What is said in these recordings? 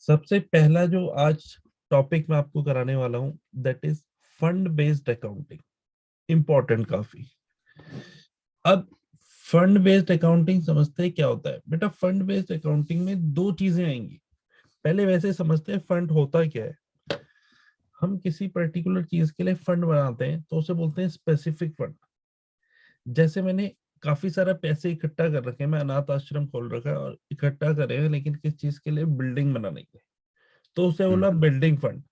सबसे पहला जो आज टॉपिक मैं आपको कराने वाला हूं that is fund based accounting. Important काफी। अब फंड बेस्ड अकाउंटिंग समझते हैं क्या होता है बेटा। फंड बेस्ड अकाउंटिंग में दो चीजें आएंगी। पहले वैसे समझते हैं फंड होता क्या है। हम किसी पर्टिकुलर चीज के लिए फंड बनाते हैं तो उसे बोलते हैं स्पेसिफिक फंड। जैसे मैंने काफी सारा पैसे इकट्ठा कर रखे हैं, मैं अनाथ आश्रम खोल रखा है और इकट्ठा करे हैं, लेकिन किस चीज के लिए, बिल्डिंग बनाने के लिए, तो उसे बोला बिल्डिंग फंड।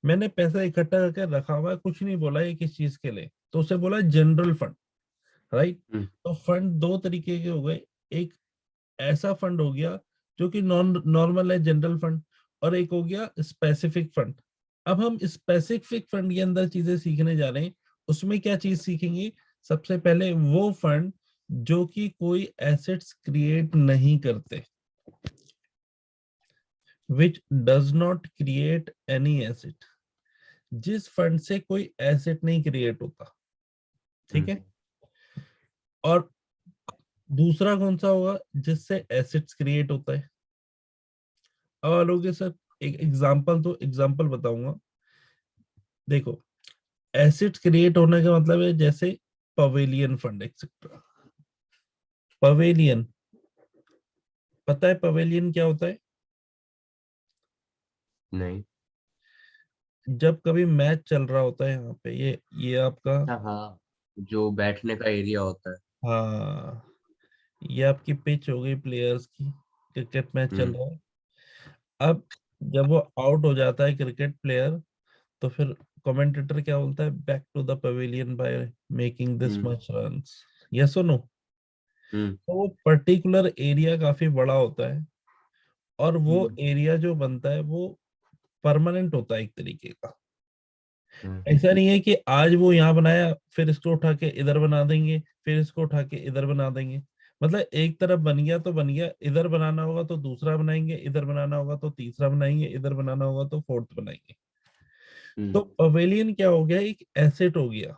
मैंने पैसा इकट्ठा करके रखा हुआ है, कुछ नहीं बोला ये किस चीज के लिए, तो उसे बोला जनरल फंड। राइट। तो फंड दो तरीके के हो गए। एक ऐसा फंड हो गया जो कि नॉन नॉर्मल है, जनरल फंड। और एक हो गया स्पेसिफिक फंड। अब हम स्पेसिफिक फंड के अंदर चीजें सीखने जा रहे हैं। उसमें क्या चीज सीखेंगे? सबसे पहले वो फंड जो कि कोई एसेट्स क्रिएट नहीं करते, which does not create any asset. जिस फंड से कोई एसेट नहीं क्रिएट होता, ठीक है। और दूसरा कौन सा होगा? जिससे एसेट्स क्रिएट होता है। अब लोगे सर एक एग्जांपल, तो एग्जांपल बताऊंगा। देखो, एसेट्स क्रिएट होने का मतलब है जैसे पवेलियन फंड एक्सेट्रा। पवेलियन, पता है पवेलियन क्या होता है? नहीं। जब कभी मैच चल रहा होता है यहाँ पे, ये आपका, अच्छा, हाँ, जो बैठने का एरिया होता है। हाँ, ये आपकी पिच हो गई प्लेयर्स की। क्रिकेट मैच चल हम्म। रहा है। अब जब वो आउट हो जाता है क्रिकेट प्लेयर, तो फिर कमेंटेटर क्या बोलता है? Back to the pavilion by making this hmm. Much runs. Yes और नो? हम्म। तो वो पर्टिकुलर एरिया काफी बड़ा होता है, और वो हम्म। एरिया जो बनता है वो परमानेंट होता है एक तरीके का। हम्म। ऐसा नहीं है कि आज वो यहाँ बनाया फिर इसको उठा के इधर बना देंगे, फिर इसको उठा के इधर बना देंगे। मतलब एक तरफ बन गया तो बन गया, इधर बनाना होगा तो दूसरा बनाएंगे, इधर बनाना होगा तो तीसरा बनाएंगे, इधर बनाना होगा तो फोर्थ बनाएंगे। तो हम्म। पवेलियन क्या हो गया? एक एसेट हो गया।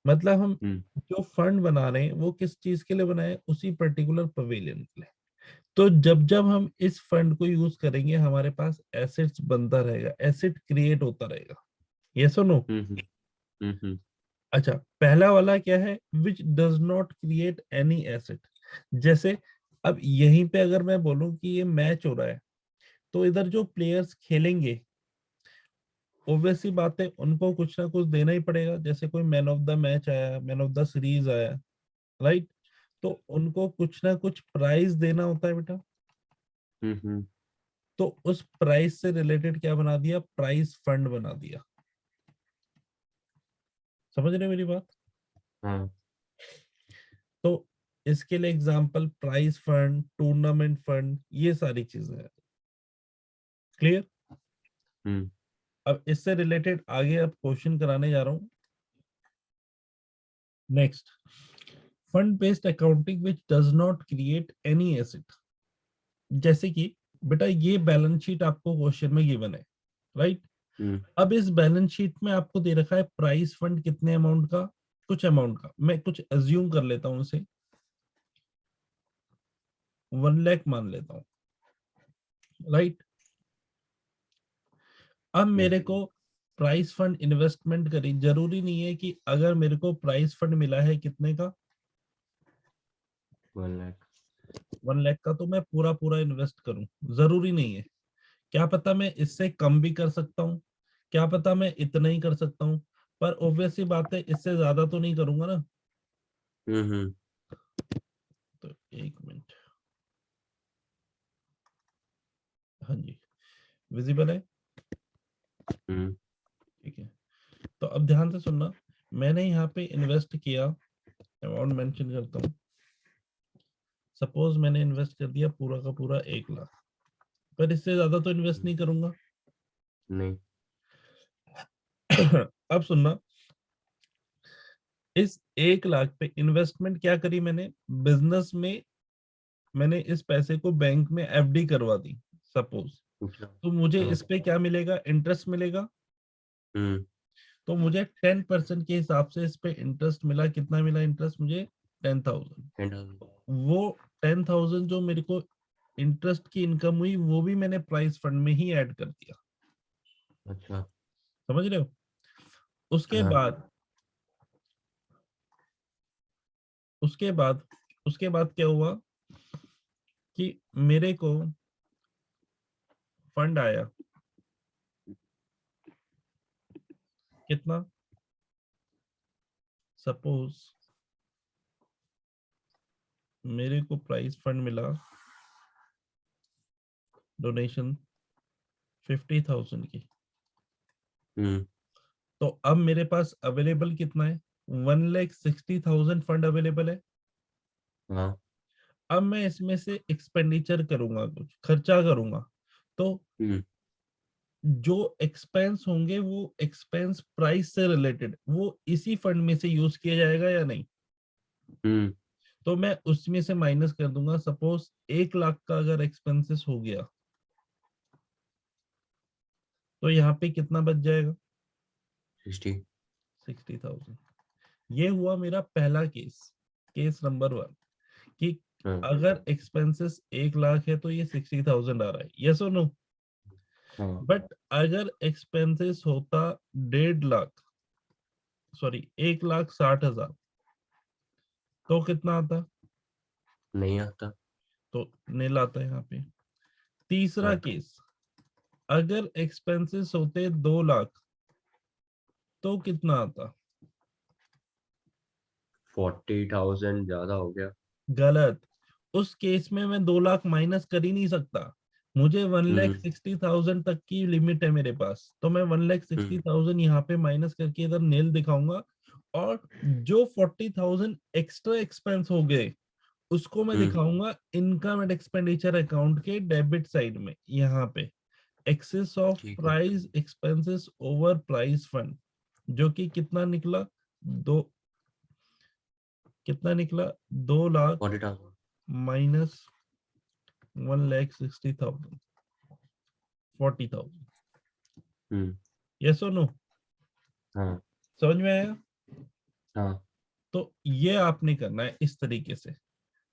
मतलब हम हम्म। जो फंड बना रहे हैं वो किस चीज के लिए बनाए? उसी पर्टिकुलर पवेलियन के लिए। तो जब जब हम इस फंड को यूज करेंगे हमारे पास एसेट्स बनता रहेगा, एसेट क्रिएट होता रहेगा। यस और नो? हम्म। हम्म। अच्छा, पहला वाला क्या है? Which does not create any asset. जैसे अब यहीं पे अगर मैं बोलूं कि ये मैच हो रहा है, तो इधर जो प्लेयर्स खेलेंगे, ऑब्वियस सी बात है उनको कुछ ना कुछ देना ही पड़ेगा। जैसे कोई मैन ऑफ द मैच आया, मैन ऑफ द सीरीज आया, राइट, तो उनको कुछ ना कुछ प्राइज देना होता है बेटा। हम्म। तो उस प्राइज से रिलेटेड क्या बना दिया? प्राइज फंड बना दिया। समझ रहे हो मेरी बात? हाँ। तो इसके लिए example prize fund, tournament fund, ये सारी चीजें हैं। क्लियर? हम्म। अब इससे रिलेटेड आगे अब क्वेश्चन कराने जा रहा हूं। Next, fund based accounting which does not create any asset. जैसे कि बेटा ये बैलेंस शीट आपको क्वेश्चन में गिवन है, राइट। हम्म। अब इस बैलेंस शीट में आपको दे रखा है प्राइस फंड कितने अमाउंट का, कुछ अमाउंट का, मैं कुछ अज्यूम कर लेता हूं उसे 1 लाख मान लेता हूँ, राइट। अब हम्म। मेरे को प्राइस फंड इन्वेस्टमेंट करी, जरूरी नहीं है कि अगर मेरे को प्राइस फंड मिला है कितने का, 1 लाख। 1 लाख का, तो मैं पूरा पूरा इन्वेस्ट करूं, जरूरी नहीं है। क्या पता मैं इससे कम भी कर सकता हूँ, क्या पता मैं इतना ही कर सकता हूँ, पर ऑब्वियस सी बात है इससे ज्यादा तो नहीं करूंगा ना। हम्म। तो एक मिनट, हाँ जी, विजिबल है? हम्म। ठीक है। तो अब ध्यान से सुनना, मैंने यहाँ पे इन्वेस्ट किया, अमाउंट मेंशन करता हूँ। सपोज मैंने इन्वेस्ट कर दिया पूरा का पूरा 1 लाख, पर इससे ज्यादा तो इन्वेस्ट नहीं करूंगा। नहीं। अब सुनना, इस 1 लाख पे इन्वेस्टमेंट क्या करी मैंने? बिजनेस में मैंने इस पैसे को बैंक में एफडी करवा दी सपोज। अच्छा। तो मुझे हाँ। इस पे क्या मिलेगा? इंटरेस्ट मिलेगा। हम्म। तो मुझे 10% के हिसाब से इस पे इंटरेस्ट मिला। कितना मिला इंटरेस्ट मुझे? 10,000। 10,000। वो 10,000 जो मेरे को इंटरेस्ट की इनकम हुई वो भी मैंने प्राइस फंड में ही ऐड कर दिया, अच्छा समझ रहे हो। उसके हाँ बाद उसके बाद उसके बाद क्या हुआ कि मेरे को फंड आया कितना, सपोज मेरे को प्राइस फंड मिला डोनेशन 50,000 की, हम्म तो अब मेरे पास अवेलेबल कितना है, 1,60,000 फंड अवेलेबल है। हाँ अब मैं इसमें से एक्सपेंडिचर करूंगा, कुछ खर्चा करूंगा, तो हम्म जो एक्सपेंस होंगे वो एक्सपेंस प्राइस से रिलेटेड वो इसी फंड में से यूज किया जाएगा या नहीं, हम्म तो मैं उसमें से माइनस कर दूंगा। सपोज 1 लाख का अगर एक्सपेंसेस हो गया तो यहाँ पे कितना बच जाएगा, 60 60,000। ये हुआ मेरा पहला केस, केस नंबर 1, कि हाँ अगर एक्सपेंसेस 1 लाख है तो ये 60,000 आ रहा है, यस और नो। हाँ बट अगर एक्सपेंसेस होता 1.5 लाख, सॉरी 1,60,000, तो कितना आता, नहीं आता तो नील आता है यहाँ पे। तीसरा हाँ केस, अगर एक्सपेंसेस होते 2 लाख तो कितना आता, 40,000 ज्यादा हो गया गलत। उस केस में मैं 2 लाख माइनस कर ही नहीं सकता, मुझे वन लैख हम्म सिक्सटी थाउजेंड तक की लिमिट है मेरे पास, तो मैं 1,60,000 यहाँ पे माइनस करके इधर नील दिखाऊंगा, और जो 40,000 एक्स्ट्रा एक्सपेंस हो गए उसको मैं हम्म दिखाऊंगा इनकम एंड एक्सपेंडिचर अकाउंट के डेबिट साइड में, यहाँ पे एक्सेस ऑफ ठीक है price expenses over price fund, जो कि कितना निकला, दो कितना निकला, 2 लाख 40,000 माइनस 1,60,000, 40,000, हम्म यस और नो, हाँ समझ में आया। हाँ तो ये आपने करना है इस तरीके से।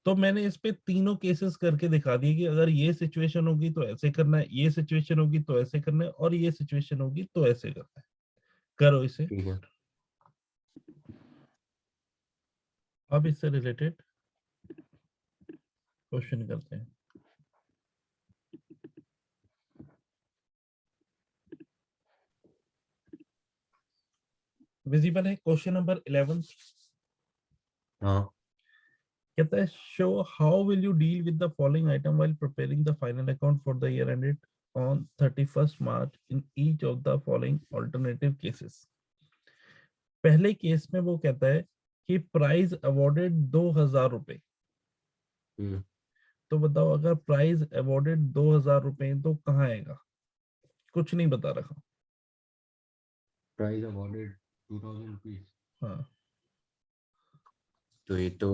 तो मैंने इस पे तीनों केसेस करके दिखा दिए कि अगर ये सिचुएशन होगी तो ऐसे करना है, ये सिचुएशन होगी तो ऐसे करना है, और ये सिचुएशन होगी तो ऐसे करना है। करो इसे। ठीक है अब इससे रिलेटेड क्वेश्चन करते हैं। विजिबल है क्वेश्चन नंबर 11। हाँ कहता है show how will you deal with the following item while preparing the final account for the year ended on 31st March in each of the following alternative cases. पहले case में वो कहता है कि prize awarded 2,000 रुपए, हम्म तो बताओ अगर प्राइज अवॉर्डेड 2,000 रुपए तो कहाँ आएगा, कुछ नहीं बता रखा। प्राइस अवॉर्डेड 2,000 रुपीज हाँ, तो ये तो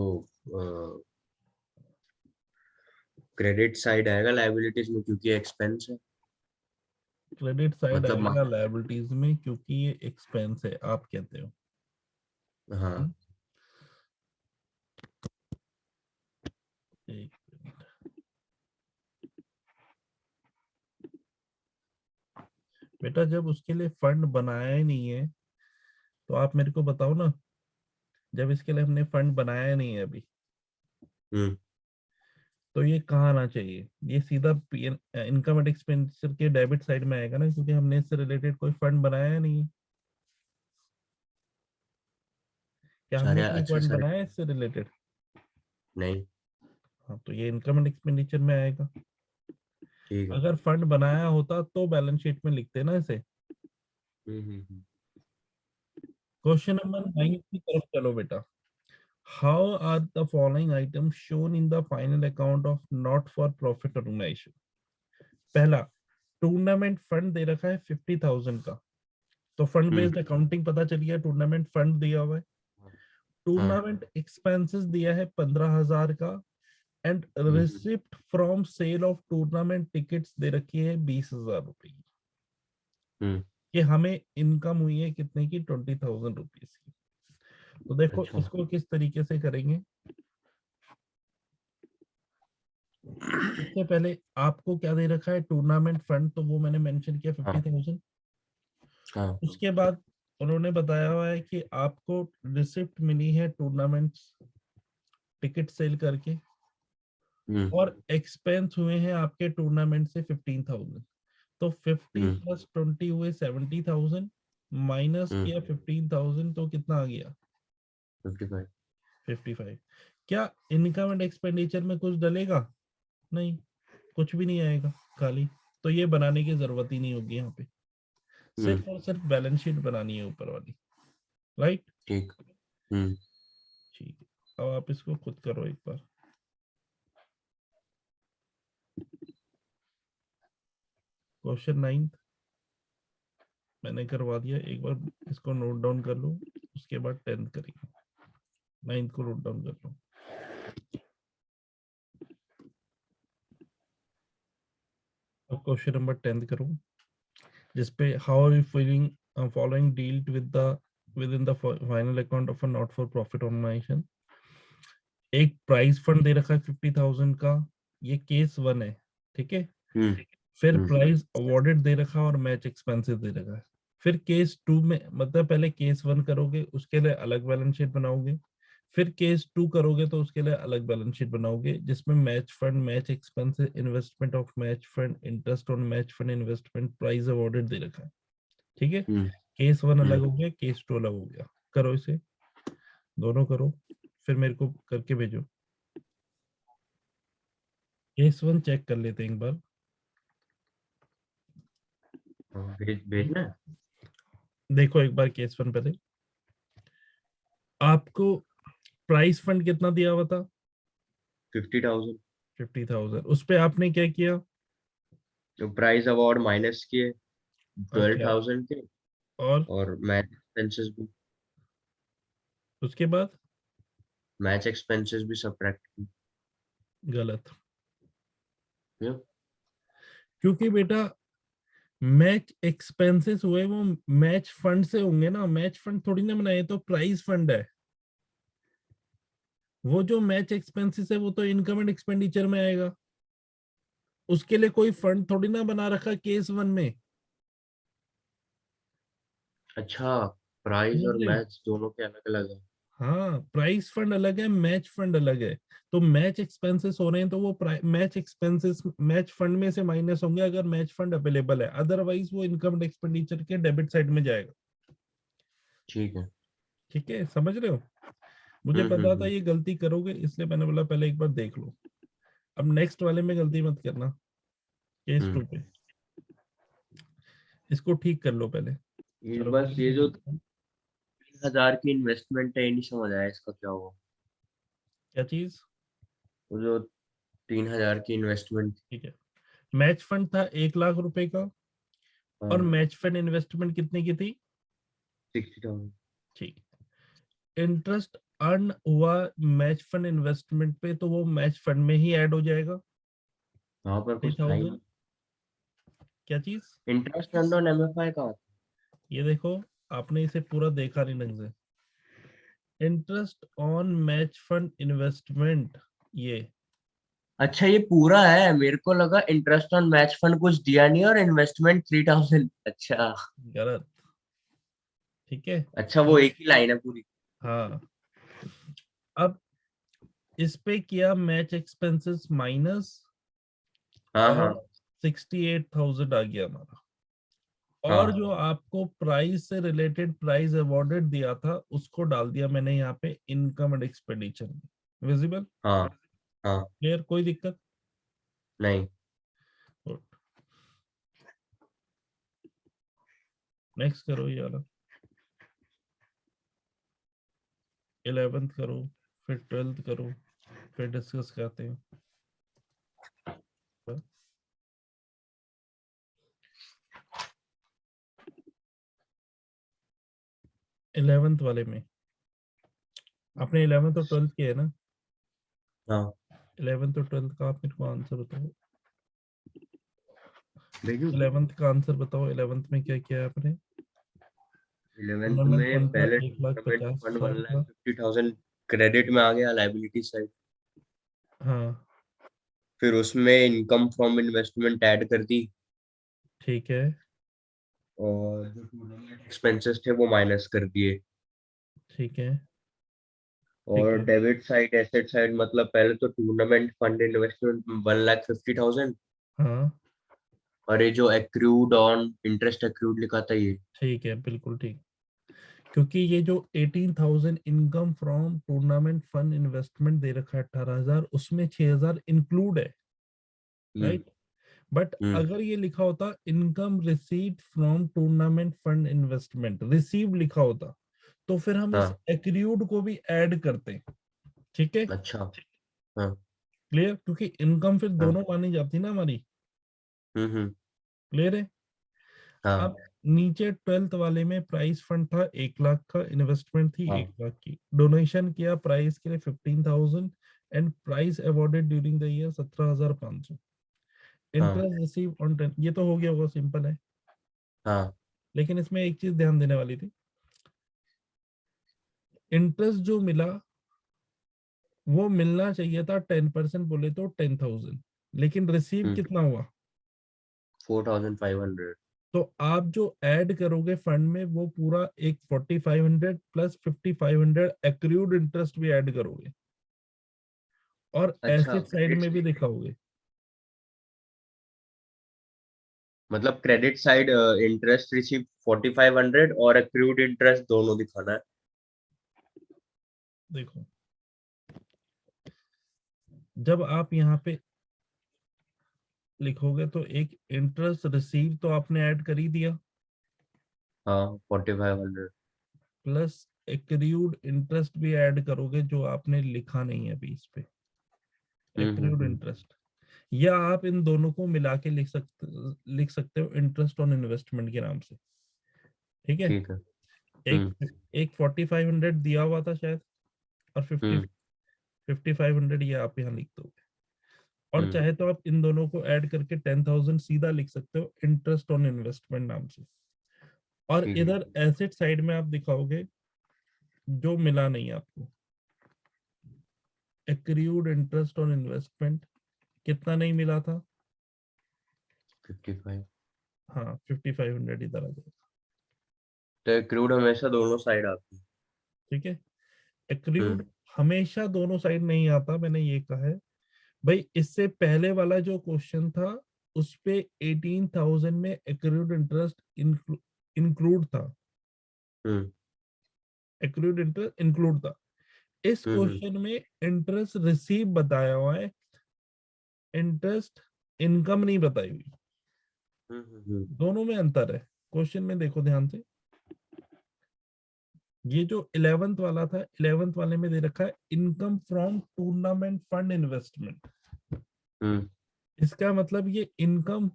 क्रेडिट साइड आएगा लाइबिलिटीज में क्योंकि एक्सपेंस है क्रेडिट साइड मतलब आएगा लायबिलिटीज में क्योंकि ये एक्सपेंस है, आप कहते हो। हाँ हम्म, एक मिनट। बेटा जब उसके लिए फंड बनाया ही नहीं है तो आप मेरे को बताओ ना, जब इसके लिए हमने फंड बनाया नहीं है अभी, हम्म तो ये कहाँ आना चाहिए, ये सीधा इनकम एंड एक्सपेंडिचर के डेबिट साइड में आएगा ना, क्योंकि हमने इससे रिलेटेड कोई फंड बनाया नहीं है। क्या हमने सारे कोई अच्छा फंड सारे बनाया है इससे रिलेटेड, नहीं हाँ तो ये इनकम एंड एक्सपेंडिचर में आएगा। ठीक है अगर फंड बनाया होता तो बैलेंस शीट में लिखते ना इसे। हम्म क्वेश्चन नंबर 9 की तरफ चलो बेटा। How are the following items shown in the final account of not for profit organisation. पहला, टूर्नामेंट फंड दे रखा है 50,000 का, तो फंड हम्म बेस्ड अकाउंटिंग पता चली है, टूर्नामेंट फंड दिया हुआ है। हाँ टूर्नामेंट एक्सपेंसेस दिया है 15,000 का, and hmm receipt from sale of tournament tickets दे रखी है 20,000 रुपए की, हम्म कि हमें इनकम हुई है कितने की, 20,000 रुपीज की। तो देखो अच्छा इसको किस तरीके से करेंगे। इससे पहले आपको क्या दे रखा है, टूर्नामेंट फंड, तो वो मैंने मेंशन किया हाँ 50,000। हाँ उसके बाद उन्होंने बताया हुआ है कि आपको रिसिप्ट मिली है टूर्नामेंट टिकट सेल करके, और एक्सपेंस हुए हैं आपके टूर्नामेंट से 15,000। तो 50 हम्म प्लस 20 हुए 70,000, माइनस किया 15,000, तो कितना आ गया 55। 55। क्या इनकम एंड एक्सपेंडिचर में कुछ डलेगा? नहीं, कुछ भी नहीं आएगा, खाली। तो ये बनाने की जरूरत ही नहीं होगी यहाँ पे, सिर्फ और सिर्फ बैलेंस शीट बनानी है ऊपर वाली, राइट? ठीक। ठीक है, अब आप इसको खुद करो एक बार। क्वेश्चन 9 मैंने करवा दिया, एक बार इसको नोट डाउन कर लो, उसके बाद 10th करेंगे। 9th को नोट डाउन कर लो। अब क्वेश्चन नंबर 10th करो, जिसपे how are you feeling following dealt with in the final account of a not for profit organisation. एक प्राइज फंड दे रखा है 50,000 का, ये केस 1 है, ठीक है। फिर प्राइज अवॉर्डेड दे रखा है और मैच एक्सपेंसेस दे रखा है। फिर केस 2 में, मतलब पहले केस 1 करोगे उसके लिए अलग बैलेंस शीट बनाओगे, फिर केस 2 करोगे तो उसके लिए अलग बैलेंस शीट बनाओगे, जिसमें match fund, match expenses, investment of match fund, interest on match fund investment, prize awarded दे रखा है, ठीक है। केस 1 अलग हो गया, केस 2 अलग हो गया। करो इसे, दोनों करो, फिर मेरे को करके भेजो। केस 1 चेक कर लेते हैं एक बार। भेजना है? देखो एक बार केस 1 पहले, आपको प्राइस फंड कितना दिया हुआ था? 50,000। 50,000। उस पे आपने क्या किया? तो प्राइज अवार्ड माइनस किए और क्या? 12,000 के, और और उसके बाद? मैच एक्सपेंसेस भी सब्ट्रैक्ट किए। गलत, क्यों? क्योंकि बेटा मैच एक्सपेंसेस हुए वो मैच फंड से होंगे ना, मैच फंड थोड़ी ना बनाए, तो प्राइस फंड है। वो जो मैच एक्सपेंसेस है वो तो इनकम एंड एक्सपेंडिचर में आएगा, उसके लिए कोई फंड थोड़ी ना बना रखा केस 1 में। अच्छा, प्राइज समझ और रहे हो? मैच दोनों के अलग अलग है। हाँ, प्राइस फंड अलग है, मैच फंड अलग है। तो मैच एक्सपेंसेस हो रहे हैं तो वो मैच एक्सपेंसेस मैच फंड में से माइनस होंगे अगर मैच फंड अवेलेबल है, अदरवाइज वो इनकम एंड एक्सपेंडिचर के डेबिट साइड में जाएगा। ठीक है। ठीक है, समझ रहे हो? मुझे पता था हम्म। ये गलती करोगे, इसलिए मैंने बोला पहले एक बार देख लो। अब नेक्स्ट वाले में गलती मत करना, केस 2 पे इसको ठीक कर लो पहले। ये चलो बस, ये जो 3,000 की इन्वेस्टमेंट है, ये नहीं समझ आया इसका क्या हुआ। क्या चीज? वो जो 3,000 की इन्वेस्टमेंट। ठीक है, मैच फंड था 1 लाख रुपए का, और हाँ, मैच फंड इन्वेस्टमेंट कितने की थी? 60,000। ठीक। इंटरेस्ट अर्न हुआ मैच फंड इन्वेस्टमेंट पे, तो वो मैच फंड में ही ऐड हो जाएगा वहां पर कुछ था ही 30,000। नहीं। क्या चीज? इंटरेस्ट ऑन एमएफआई का। ये देखो, आपने इसे पूरा देखा नहीं ढंग से। Interest on match fund investment, ये अच्छा, ये पूरा है, मेरे को लगा इंटरेस्ट ऑन मैच फंड कुछ दिया नहीं और इन्वेस्टमेंट 3,000। अच्छा। गलत, ठीक है। अच्छा, वो एक ही लाइन है पूरी। हाँ, अब इस पे किया मैच एक्सपेंसेस माइनस, हाँ और हाँ 68,000 आ गया हमारा। और हाँ जो आपको प्राइस से रिलेटेड प्राइस अवॉर्डेड दिया था उसको डाल दिया मैंने यहाँ पे इनकम एंड एक्सपेंडिचर में। विजिबल? हाँ हाँ। क्लियर? कोई दिक्कत? नहीं। नेक्स्ट करो ये वाला, 11th करो, फिर 12th करो, फिर डिस्कस करते हैं। 11th वाले में आपने 11th और 12th किया है ना? हाँ, 11th और 12th का आप मेरे को आंसर बताओ। देखियो। 11th का आंसर बताओ, 11th में क्या किया है आपने? 11th टूर्नामेंट में फंड था पहले टूर्नामेंट फंड 1,50,000 का। 1,50,000 क्रेडिट में आ गया लाइबिलिटी साइड। हाँ, फिर उसमें इनकम फ्रॉम इन्वेस्टमेंट ऐड कर दी, ठीक है। और जो टूर्नामेंट एक्सपेंसेस थे वो माइनस कर दिए। ठीक है। ठीक और है। डेबिट साइड एसेट साइड मतलब पहले तो टूर्नामेंट फंड इन्वेस्टमेंट 1,50,000, हाँ। और ये जो एक्रूड ऑन इंटरेस्ट एक्रूड लिखा था ये। ठीक है, बिल्कुल ठीक। क्योंकि ये जो 18,000 income from tournament fund investment दे रखा है 18,000, उसमें 6,000 इंक्लूड है, हम्म। राइट। बट हम्म। अगर ये लिखा होता income received from tournament fund investment, receive लिखा होता, तो फिर हम इस हाँ। एक्रियूड को भी ऐड करते। ठीक है, अच्छा। हाँ। क्लियर। क्योंकि इनकम फिर हाँ। दोनों मानी जाती ना हमारी। हम्म। क्लियर है। हाँ। अब नीचे 12th वाले में प्राइस फंड था 1 लाख का, इन्वेस्टमेंट थी हाँ। 1 लाख की, डोनेशन किया प्राइस के लिए 15,000, and price awarded during the year 17,500। हाँ। इंटरेस्ट रिसीव ऑन 10, ये तो हो गया होगा, सिंपल है। हाँ। लेकिन इसमें एक चीज ध्यान देने वाली थी, इंटरेस्ट जो मिला वो मिलना चाहिए था 10% बोले तो 10,000, लेकिन रिसीव हम्म। कितना हुआ? 4,500। तो आप जो ऐड करोगे फंड में वो पूरा एक 4,500 प्लस 5,500 एक्रूड इंटरेस्ट भी ऐड करोगे, और अच्छा, एसेट साइड में भी दिखाओगे। मतलब क्रेडिट साइड इंटरेस्ट रिसीव 4,500 और एक्रूड इंटरेस्ट दोनों दिखाना है। देखो, जब आप यहाँ पे लिखोगे तो एक इंटरेस्ट रिसीव तो आपने ऐड कर ही दिया, हाँ, 4,500। प्लस एक्रूड इंटरेस्ट भी ऐड करोगे जो आपने लिखा नहीं है अभी इस पे, एक्रूड हम्म। इंटरेस्ट। या आप इन दोनों को मिला के लिख सकते हो इंटरेस्ट ऑन इन्वेस्टमेंट के नाम से। ठीक है। ठीक है। एक हम्म। एक 4,500 दिया हुआ था शायद, और हम्म। 5,500 ये आप यहाँ लिख दोगे, और हम्म। चाहे तो आप इन दोनों को ऐड करके 10,000 सीधा लिख सकते हो इंटरेस्ट ऑन इन्वेस्टमेंट नाम से। और ठीक है। इधर एसेट साइड में आप दिखाओगे जो मिला नहीं आपको, एक्रूड इंटरेस्ट ऑन इन्वेस्टमेंट कितना नहीं मिला था। 55। हाँ, 5,500 इधर आ जाएगा। तो एक्रूड हमेशा दोनों साइड आती है। ठीक है। हम्म। एक्रूड हमेशा दोनों साइड नहीं आता, मैंने ये कहा है। भाई इससे पहले वाला जो क्वेश्चन था उस पे 18,000 में एक्रूड इंटरेस्ट इंक्लूड था, हम्म। एक्रूड इंटरेस्ट इंक्लूड था। इस हम्म। क्वेश्चन में इंटरेस्ट रिसीव बताया हुआ है, इंटरेस्ट इनकम नहीं बताई हुई। हम्म। दोनों में अंतर है। क्वेश्चन में देखो ध्यान से, ये जो 11th वाला था, 11th वाले में दे रखा है income from tournament fund investment. हम्म। इसका मतलब ये इनकम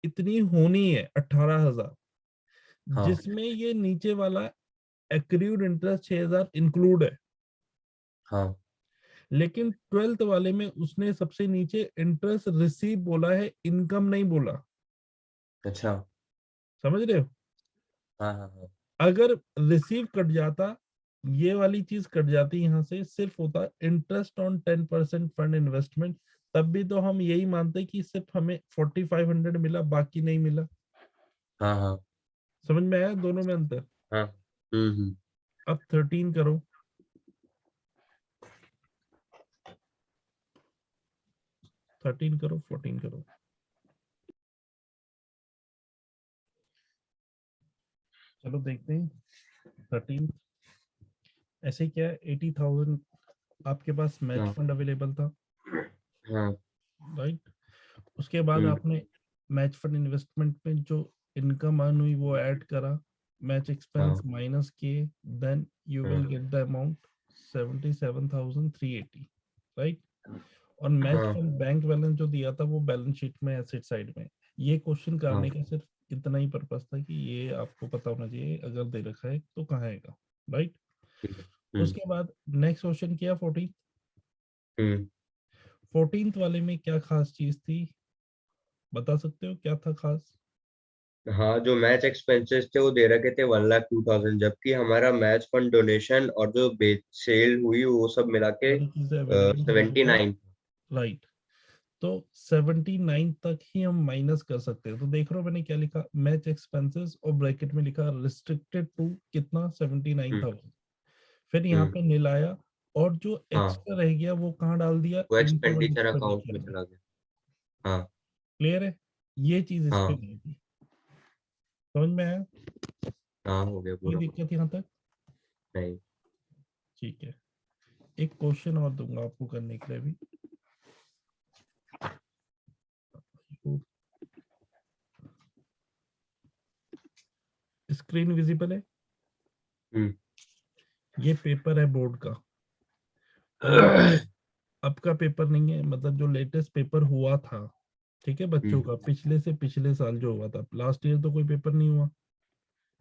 इतनी होनी है 18,000, हाँ। जिसमें ये नीचे वाला एक्रूड इंटरेस्ट 6,000 इंक्लूड है। हाँ। लेकिन 12th वाले में उसने सबसे नीचे इंटरेस्ट रिसीव बोला है, इनकम नहीं बोला। अच्छा। समझ रहे हो? हाँ। हाँ। हाँ। अगर रिसीव कट जाता, ये वाली चीज कट जाती, यहाँ से सिर्फ होता इंटरेस्ट ऑन 10% फंड इन्वेस्टमेंट, तब भी तो हम यही मानते कि सिर्फ हमें 4,500 मिला, बाकी नहीं मिला। हाँ। हाँ। समझ में आया दोनों में अंतर? हाँ। हम्म। अब 13 करो, 13 करो, 14 करो। चलो देखते हैं। 13 ऐसे क्या है, 80,000 आपके पास मैच हाँ। फंड अवेलेबल था, हाँ। राइट। उसके बाद हम्म। आपने मैच फंड इन्वेस्टमेंट में जो इनकम अर्न हुई वो ऐड करा, मैच एक्सपेंस हाँ। माइनस किए, देन यू विल हाँ। Get the amount 77,380, right. और मैच हाँ। फंड बैंक बैलेंस जो दिया था वो बैलेंस शीट में एसेट साइड में। ये क्वेश्चन हाँ। करने का सिर्फ इतना ही पर्पस था कि ये आपको पता होना चाहिए अगर दे रखा है तो कहाँ आएगा, राइट। ठीक है। उसके बाद नेक्स्ट क्वेश्चन किया 14। हम्म। 14th वाले में क्या खास चीज थी, बता सकते हो क्या था खास? हाँ, जो मैच एक्सपेंसेस थे वो दे रखे थे 1,02,000, जबकि हमारा मैच फंड डोनेशन और जो बेच सेल हुई वो सब मिला के सारी चीजें अवेलेबल थी मेरे पास, 79। राइट। तो 79 तक ही हम माइनस कर सकते हैं। तो देख रहे हो मैंने क्या लिखा, मैच एक्सपेंसेस और ब्रैकेट में लिखा रिस्ट्रिक्टेड टू कितना 79,000। फिर यहाँ पे नील आया और जो हाँ एक्स्ट्रा रह गया वो कहाँ डाल दिया, वो income and expenditure account expenditure में में। चला गया। हाँ क्लियर है, ये चीज इस पे हाँ नहीं थी। समझ में आया, हाँ हो गया कोई पूरा। दिक्कत यहाँ तक? नहीं ठीक है, एक क्वेश्चन और दूंगा आपको करने के लिए भी। स्क्रीन विजिबल है? ये पेपर है बोर्ड का, और अब का पेपर नहीं है, मतलब जो लेटेस्ट पेपर हुआ था, ठीक है, बच्चों का पिछले से पिछले साल जो हुआ था। लास्ट ईयर तो कोई पेपर नहीं हुआ,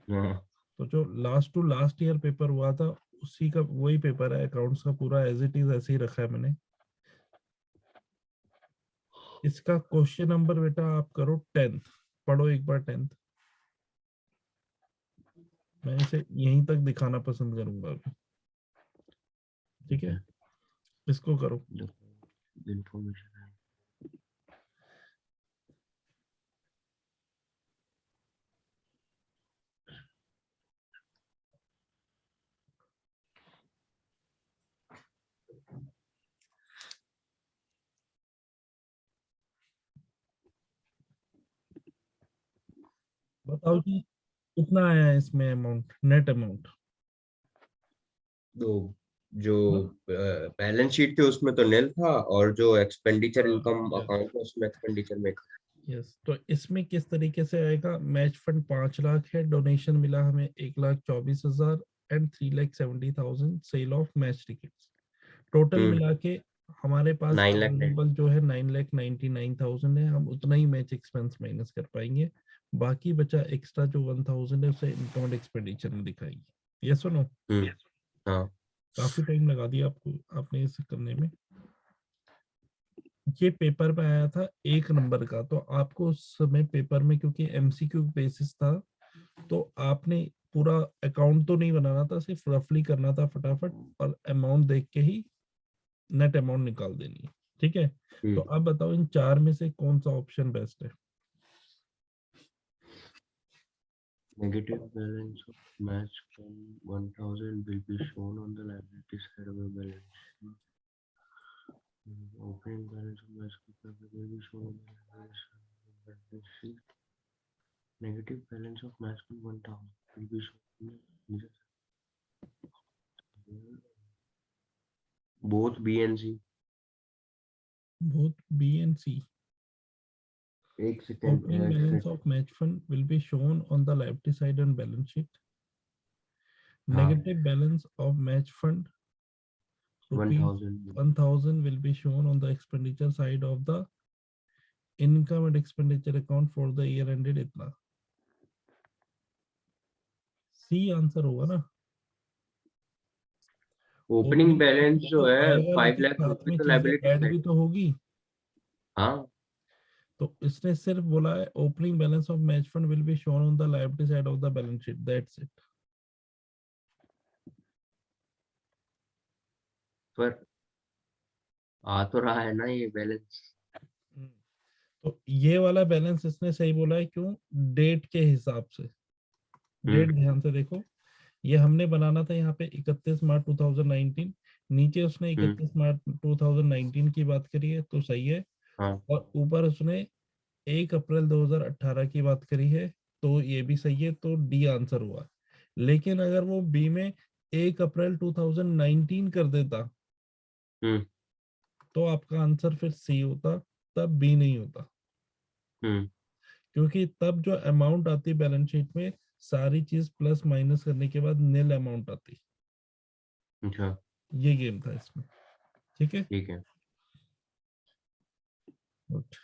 हाँ तो जो last to last year paper हुआ था उसी का वही पेपर है, अकाउंट्स का पूरा एज इट इज ऐसे ही रखा है मैंने। इसका क्वेश्चन नंबर बेटा आप करो 10th, पढ़ो एक बार 10th। मैं इसे यहीं तक दिखाना पसंद करूंगा अभी, ठीक है, इसको करो। इंफॉर्मेशन है। बताओ जी कितना आया है इसमें अमाउंट, नेट अमाउंट? तो जो बैलेंस शीट थी उसमें तो नील था, और जो एक्सपेंडिचर इनकम यस अकाउंट है उसमें एक्सपेंडिचर में। यस, तो इसमें किस तरीके से आएगा, मैच फंड 5 लाख है, डोनेशन मिला हमें 1,24,000 and 3,70,000 sale of match tickets. Total मिला के हमारे पास 9 लाख अवेलेबल जो है 9,99,000 है। हम उतना ही मैच एक्सपेंस माइनस कर पाएंगे, बाकी बचा एक्स्ट्रा जो 1,000 है उसे इनकम एंड एक्सपेंडिचर में दिखाएंगे। यस और नो? हाँ काफी टाइम लगा दिया आपको, आपने इसे करने में। ये पेपर में आया था 1 नंबर का, तो आपको उस समय पेपर में क्योंकि एमसीक्यू बेसिस था, तो आपने पूरा अकाउंट तो नहीं बनाना था, सिर्फ रफली करना था फटाफट, और अमाउंट देख के ही नेट अमाउंट निकाल देनी है। ठीक है, तो अब बताओ इन चार में से कौन सा ऑप्शन बेस्ट है? Negative balance of match fund 1,000 will be shown on the liability side of the balance sheet. Opening balance of match fund will be shown on the liability side of the balance sheet. Negative balance of match fund 1,000 will be shown on the both B and C. Both B and C. एक second Opening balance of match fund will be shown on the liability side and balance sheet. Negative balance of match fund rupees 1,000 will be shown on the expenditure side of the income and expenditure account for the year ended इतना। C answer होगा ना? Opening balance जो तो है आएगा, 5 लेकिन लाख साथ रुपए में तो चीजें लाइबिलिटी ऐड साइड। भी तो होगी। हाँ तो इसने सिर्फ बोला है opening balance of match fund will be shown on the liability side of the balance sheet, that's it. पर आ तो रहा है ना ये बैलेंस। तो ये वाला बैलेंस इसने सही बोला है, क्यों? डेट के हिसाब से, डेट ध्यान से देखो, ये हमने बनाना था यहाँ पे 31 मार्च 2019, नीचे उसने 31 मार्च 2019 की बात करी है, तो सही है। हाँ और ऊपर उसने 1 अप्रैल 2018 की बात करी है, तो ये भी सही है, तो डी आंसर हुआ। लेकिन अगर वो बी में 1 अप्रैल 2019 कर देता तो आपका आंसर फिर सी होता, तब बी नहीं होता, क्योंकि तब जो अमाउंट आती बैलेंस शीट में सारी चीज प्लस माइनस करने के बाद नील अमाउंट आती। अच्छा ये गेम था इसमें, ठीक है। ठीक है। Good.